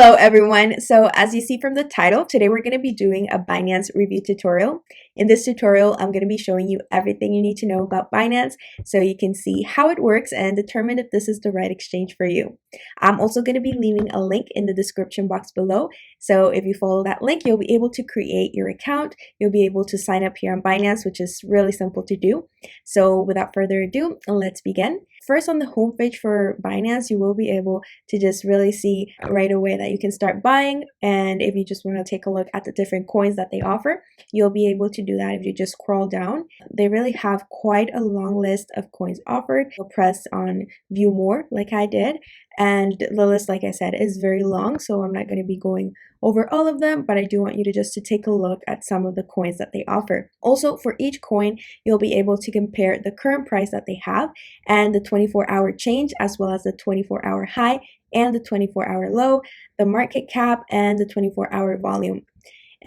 Hello everyone. So as you see from the title, today we're going to be doing a Binance review tutorial. In this tutorial, I'm going to be showing you everything you need to know about Binance so you can see how it works and determine if this is the right exchange for you. I'm also going to be leaving a link in the description box below. So if you follow that link, you'll be able to create your account. You'll be able to sign up here on Binance, which is really simple to do. So without further ado, let's begin. First, on the homepage for Binance, you will be able to just really see right away that you can start buying. And if you just want to take a look at the different coins that they offer, you'll be able to do that if you just scroll down. They really have quite a long list of coins offered. You'll press on view more like I did. And the list, like I said, is very long, so I'm not going to be going over all of them, but I do want you to just to take a look at some of the coins that they offer. Also, for each coin, you'll be able to compare the current price that they have and the 24-hour change, as well as the 24-hour high and the 24-hour low, the market cap, and the 24-hour volume.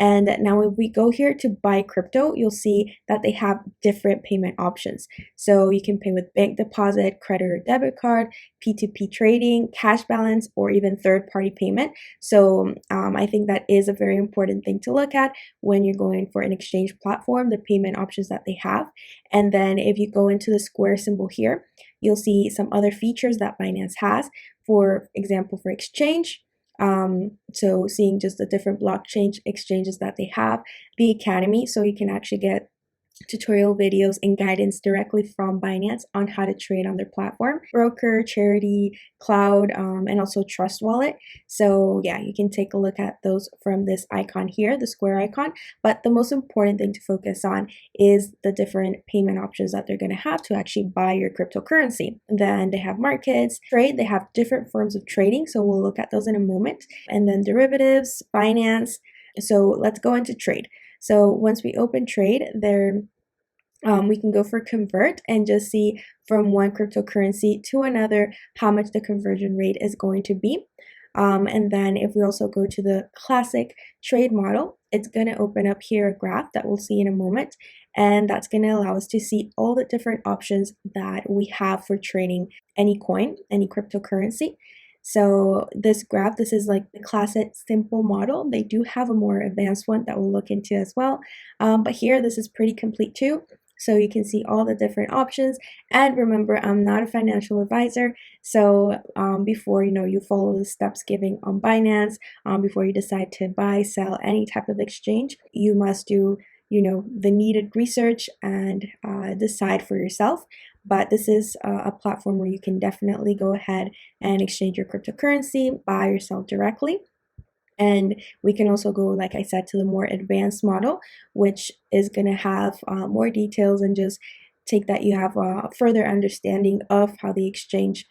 And now if we go here to buy crypto, you'll see that they have different payment options. So you can pay with bank deposit, credit or debit card, P2P trading, cash balance, or even third-party payment. So I think that is a very important thing to look at when you're going for an exchange platform, the payment options that they have. And then if you go into the square symbol here, you'll see some other features that Binance has. For example, for exchange. So seeing just the different blockchain exchanges that they have, the academy, so you can actually get tutorial videos and guidance directly from Binance on how to trade on their platform, broker, charity, cloud, and also trust wallet. So yeah, you can take a look at those from this icon here, the square icon. But the most important thing to focus on is the different payment options that they're going to have to actually buy your cryptocurrency. Then they have markets, trade, they have different forms of trading. So we'll look at those in a moment. And then derivatives, finance. So let's go into trade. So once we open trade, there we can go for convert and just see from one cryptocurrency to another how much the conversion rate is going to be. And then if we also go to the classic trade model, it's going to open up here a graph that we'll see in a moment. And that's going to allow us to see all the different options that we have for trading any coin, any cryptocurrency. So this graph, this is like the classic simple model. They do have a more advanced one that we'll look into as well. But here, this is pretty complete too. So you can see all the different options. And remember, I'm not a financial advisor. So before you follow the steps given on Binance, before you decide to buy, sell any type of exchange, you must do the needed research and decide for yourself. But this is a platform where you can definitely go ahead and exchange your cryptocurrency, buy or sell directly. And we can also go, like I said, to the more advanced model, which is going to have more details and just take that you have a further understanding of how the exchange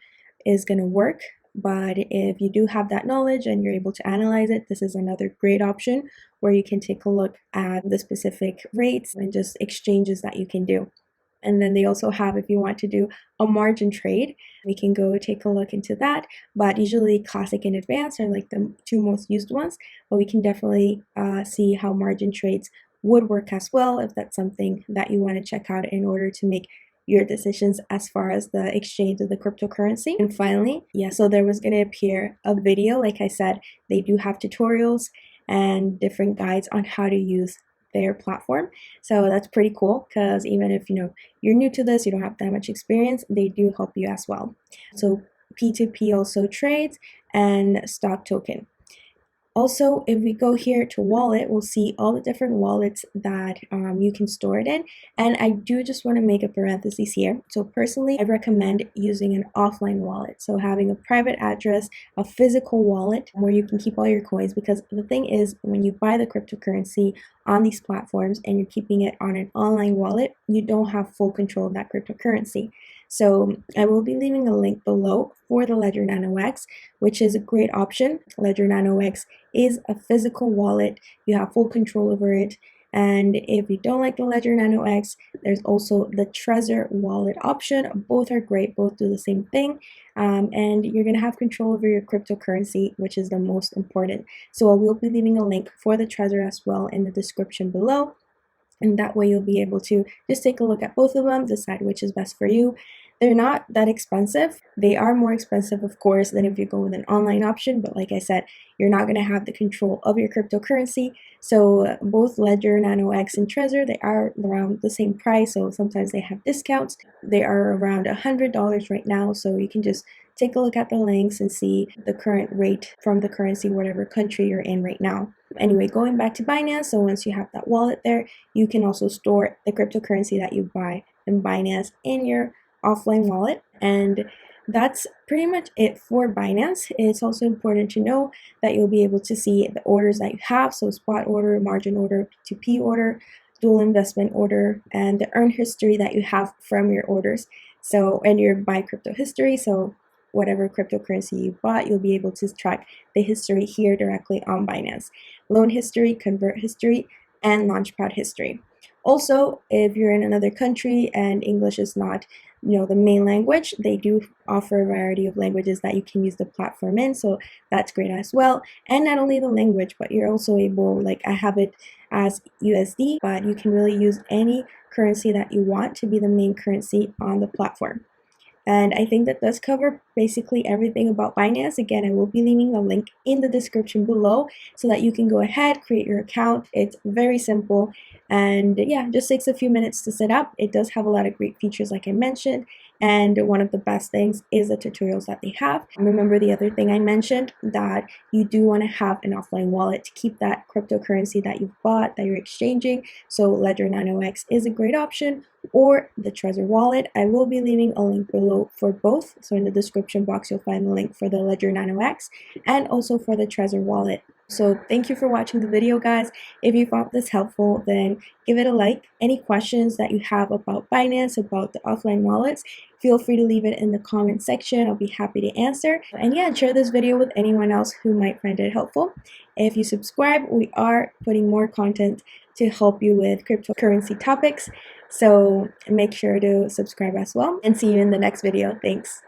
is going to work. But if you do have that knowledge and you're able to analyze it, this is another great option where you can take a look at the specific rates and just exchanges that you can do. And then they also have, if you want to do a margin trade, we can go take a look into that. But usually classic and advanced are like the two most used ones. But we can definitely see how margin trades would work as well, if that's something that you want to check out in order to make your decisions as far as the exchange of the cryptocurrency. And finally, so there was going to appear a video. Like I said, they do have tutorials and different guides on how to use their platform. So that's pretty cool, because even if you're new to this, you don't have that much experience, they do help you as well. So P2P also trades and stock token. Also, if we go here to wallet, we'll see all the different wallets that you can store it in. And I do just want to make a parenthesis here. So personally, I recommend using an offline wallet. So having a private address, a physical wallet where you can keep all your coins. Because the thing is, when you buy the cryptocurrency on these platforms and you're keeping it on an online wallet, you don't have full control of that cryptocurrency. So I will be leaving a link below for the Ledger Nano X, which is a great option. Ledger Nano X is a physical wallet. You have full control over it. And if you don't like the Ledger Nano X, there's also the Trezor wallet option. Both are great. Both do the same thing. And you're going to have control over your cryptocurrency, which is the most important. So I will be leaving a link for the Trezor as well in the description below. And that way you'll be able to just take a look at both of them, decide which is best for you. They're not that expensive. They are more expensive, of course, than if you go with an online option. But like I said, you're not going to have the control of your cryptocurrency. So both Ledger, NanoX, and Trezor, they are around the same price. So sometimes they have discounts. They are around $100 right now. So you can just take a look at the links and see the current rate from the currency, whatever country you're in right now. Anyway, going back to Binance, so once you have that wallet there, you can also store the cryptocurrency that you buy in Binance in your offline wallet. And that's pretty much it for Binance. It's also important to know that you'll be able to see the orders that you have, so spot order, margin order, P2P order, dual investment order, and the earn history that you have from your orders. So, and your buy crypto history. So whatever cryptocurrency you bought, you'll be able to track the history here directly on Binance. Loan history, convert history, and launchpad history. Also, if you're in another country and English is not the main language, they do offer a variety of languages that you can use the platform in, so that's great as well. And not only the language, but you're also able, like I have it as USD, but you can really use any currency that you want to be the main currency on the platform. And I think that does cover basically everything about Binance. Again, I will be leaving a link in the description below so that you can go ahead, create your account. It's very simple. And yeah, just takes a few minutes to set up. It does have a lot of great features, like I mentioned. And one of the best things is the tutorials that they have. Remember the other thing I mentioned, that you do want to have an offline wallet to keep that cryptocurrency that you've bought, that you're exchanging. So Ledger Nano X is a great option, or the Trezor wallet. I will be leaving a link below for both. So in the description box, you'll find the link for the Ledger Nano X and also for the Trezor wallet. So thank you for watching the video, guys. If you found this helpful, then give it a like. Any questions that you have about Binance, about the offline wallets, feel free to leave it in the comment section. I'll be happy to answer. And yeah, share this video with anyone else who might find it helpful. If you subscribe, we are putting more content to help you with cryptocurrency topics. So make sure to subscribe as well, and see you in the next video. Thanks.